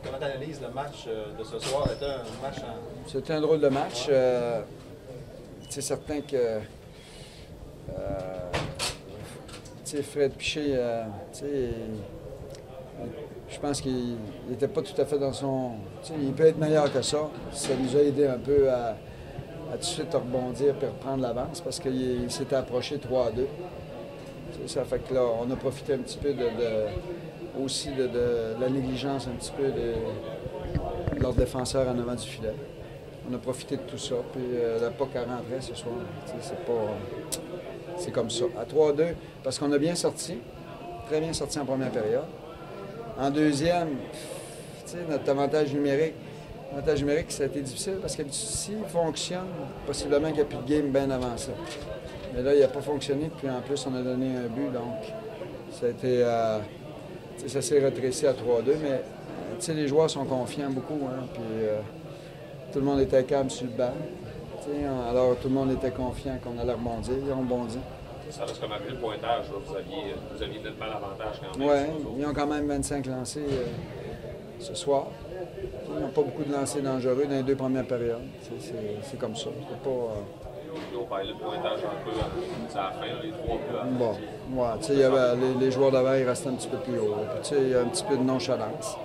comment tu analyses le match de ce soir? C'était un match C'était un drôle de match. C'est certain que Fred Piché, je pense qu'il n'était pas tout à fait dans son... Il peut être meilleur que ça. Ça nous a aidé un peu à tout de suite rebondir et reprendre l'avance parce qu'il s'était approché 3-2. Ça fait que là, on a profité un petit peu aussi de la négligence un petit peu de leurs défenseurs en avant du filet. On a profité de tout ça. Puis la POC a rentré ce soir. C'est comme ça. À 3-2, parce qu'on a bien sorti, très bien sorti en première période. En deuxième, notre avantage numérique, ça a été difficile parce que s'il fonctionne, possiblement qu'il n'y a plus de game bien avant ça. Mais là, il n'a pas fonctionné, puis en plus, on a donné un but, donc ça a été... ça s'est rétréci à 3-2, mais les joueurs sont confiants beaucoup, hein, puis tout le monde était calme sur le banc. Alors, tout le monde était confiant qu'on allait rebondir, ils ont bondi. Ça reste comme après le pointage, là. Vous aviez nettement l'avantage quand même. Oui, ils ont quand même 25 lancés ce soir. Ils n'ont pas beaucoup de lancers dangereux dans les deux premières périodes. C'est comme ça. C'est pas... Ils ont parlé le pointage un peu à la fin, les 3 buts. Bon, ouais, les joueurs d'avant, ils restaient un petit peu plus haut. Puis, il y a un petit peu de nonchalance.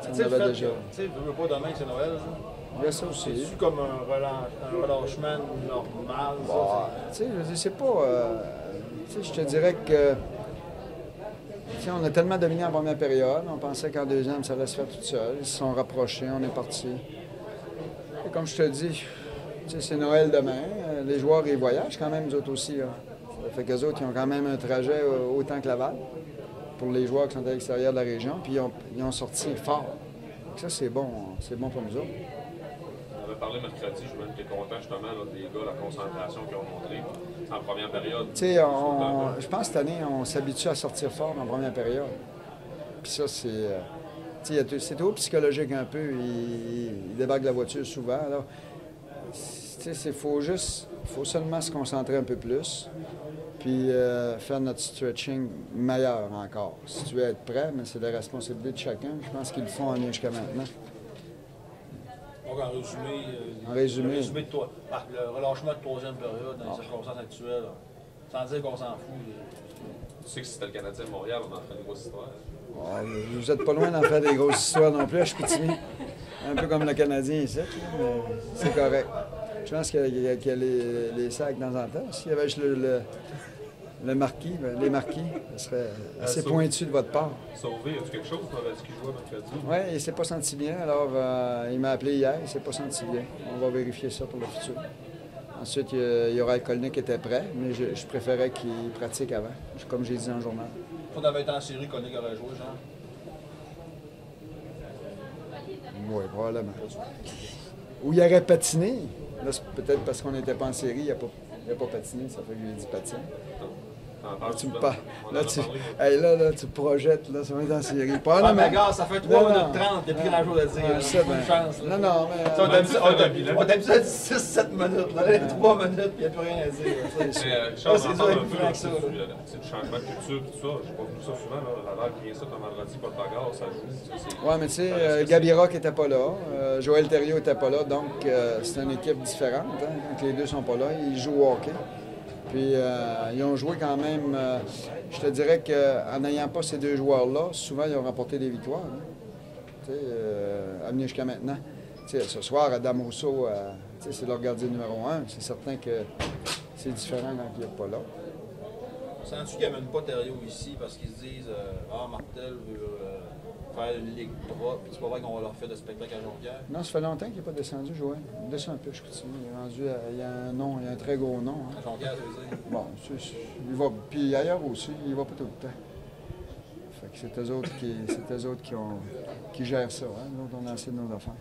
Tu sais, déjà... Tu veux pas demain, c'est Noël, ça? Il y a ça aussi. C'est-tu comme un relâchement normal? Tu sais, je sais pas... je te dirais que... on a tellement dominé en première période, on pensait qu'en deuxième, ça allait se faire tout seul. Ils se sont rapprochés, on est parti. Et comme je te dis, c'est Noël demain. Les joueurs, ils voyagent quand même, nous autres aussi. Là. Ça fait qu'eux autres, ils ont quand même un trajet autant que Laval pour les joueurs qui sont à l'extérieur de la région. Puis ils ont sorti fort. Donc ça, c'est bon pour nous autres. On avait parlé mercredi, je suis content justement là, des gars, la concentration qu'ils ont montré en première période. Je pense que cette année, on s'habitue à sortir fort en première période. Puis ça, c'est trop psychologique un peu. Ils débarquent de la voiture souvent. Il faut seulement se concentrer un peu plus, puis faire notre stretching meilleur encore. Si tu veux être prêt, mais c'est la responsabilité de chacun. Je pense qu'ils le font en jusqu'à maintenant. Donc, en résumé de toi, le relâchement de troisième période dans les circonstances actuelles, sans dire qu'on s'en fout. Tu sais que si c'était le Canadien de Montréal, on en ferait une grosse histoire. Vous n'êtes pas loin d'en faire des grosses histoires non plus à Chicoutimi. Un peu comme le Canadien ici, mais c'est correct. Je pense qu'il y a les sacs dans un temps. S'il y avait juste le marquis, les marquis, ça serait assez pointu de votre part. Sauvé, as-tu quelque chose avec ce qu'il jouait mercredi? Oui, il ne s'est pas senti bien. Alors, il m'a appelé hier, il ne s'est pas senti bien. On va vérifier ça pour le futur. Ensuite, il y aura Kolnick qui était prêt, mais je préférais qu'il pratique avant, comme j'ai dit dans le journal. Si on avait été en série, Kolnick aurait joué, genre? Oui, probablement. Ou il aurait patiné. Là, peut-être parce qu'on n'était pas en série, il n'a pas patiné, ça fait que je lui ai dit patine. Là, tu me parles. Là, tu projettes, là, ça va être en série. Mais gars, ça fait 3 minutes 30 depuis un jour de dire. Bonne chance. Là. Non, mais. On t'a dit ça 6-7 minutes. Là, 3 minutes, puis il n'y a plus rien à dire. C'est dur avec plus que ça. C'est du changement de culture, tout ça. J'ai pas vu ça souvent. Laval qui vient ça comme vendredi, pas de bagarre, ça joue. Oui, mais tu sais, Gabi Rock n'était pas là. Joël Thériault n'était pas là. Donc, c'est une équipe différente. Donc, les deux ne sont pas là. Ils jouent au hockey. Puis, ils ont joué quand même. Je te dirais qu'en n'ayant pas ces deux joueurs-là, souvent, ils ont remporté des victoires. Amenés jusqu'à maintenant. T'sais, ce soir, Adam Rousseau, c'est leur gardien numéro 1. C'est certain que c'est différent quand il n'est pas là. Sens-tu qu'ils n'amènent pas Thériault ici parce qu'ils se disent Martel veut faire une Ligue 3, puis c'est pas vrai qu'on va leur faire de spectacle à Jonquière? Non, ça fait longtemps qu'il n'est pas descendu, Joël. Il descend un peu, je continue. Il est rendu il y a un nom, il y a un très gros nom. Hein. À Jonquière, ça veut dire? Bon, il va. Puis ailleurs aussi, il va pas tout le temps. Fait que c'est eux autres qui gèrent ça. Hein. Nous autres, on a assez de nos affaires.